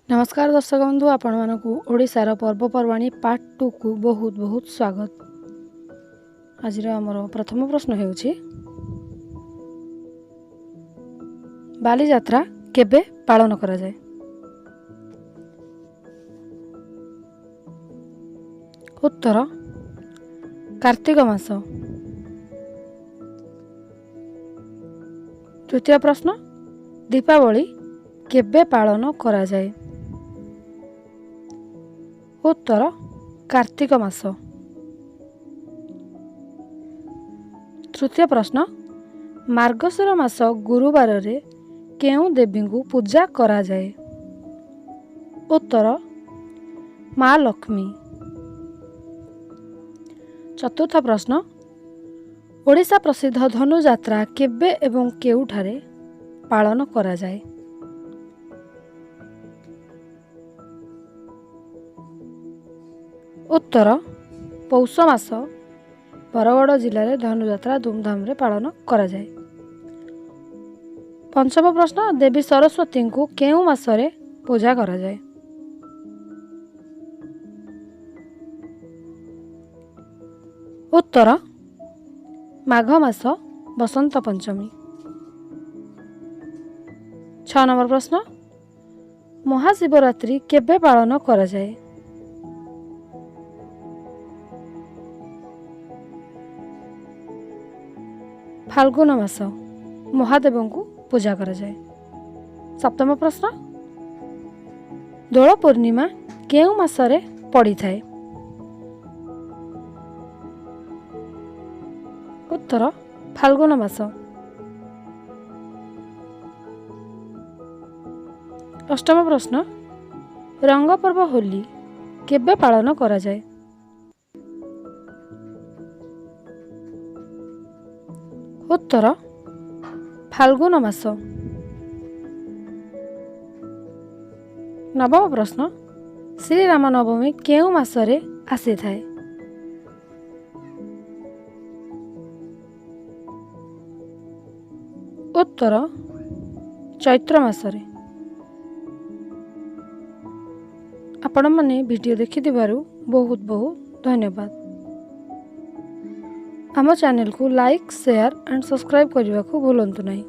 नमस्कार दर्शक बंधु, आपण मानकु ओडिशार पर्वपर्वाणी पार्ट 2 को बहुत बहुत स्वागत। आज आमर प्रथम प्रश्न हेउछि बाली यात्रा केबे पालन करा जाय? उत्तर कार्तिक मास। तृतीय प्रश्न दीपावली केबे पालन करा जाय? उत्तर कार्तिक मास। तृतीय प्रश्न मार्गशीर मास गुरुवार रे केउ देवी को पूजा करा जाए? उत्तर माँ लक्ष्मी। चतुर्थ प्रश्न ओडिशा प्रसिद्ध धनु यात्रा केबे एवं केउठारे पालन करा जाए? उत्तर पौष मास बरगड़ जिले में धनुयात्रा धूमधाम रे पालन करा जाए। पंचम प्रश्न देवी सरस्वती को केउ मासरे पूजा करा जाए? उत्तर माघ मास बसंत पंचमी। 6 नंबर प्रश्न महाशिवरात्रि केबे पालन करा जाए? फाल्गुन मास महादेव को पूजा करा जाए। सप्तम प्रश्न दोल पूर्णिमा केउ मासरे पड़ी थाए? उत्तर फाल्गुन मास। अष्टम प्रश्न रंग पर्व होली केबे पालन करा जाए? उत्तर फाल्गुन मास। नवम प्रश्न श्री राम नवमी केउ मासरे आसी थाए? उत्तर चैत्र मासरे। आपण माने वीडियो देखिथिबारु बहुत बहुत धन्यवाद। आम चैनल को लाइक शेयर एंड सब्सक्राइब करने को भूलंतु नहीं।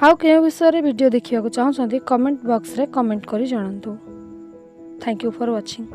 आउ के विषय वीडियो देखिया चाहते कमेंट बॉक्स रे कमेंट करी जानंतु। Thank you for watching.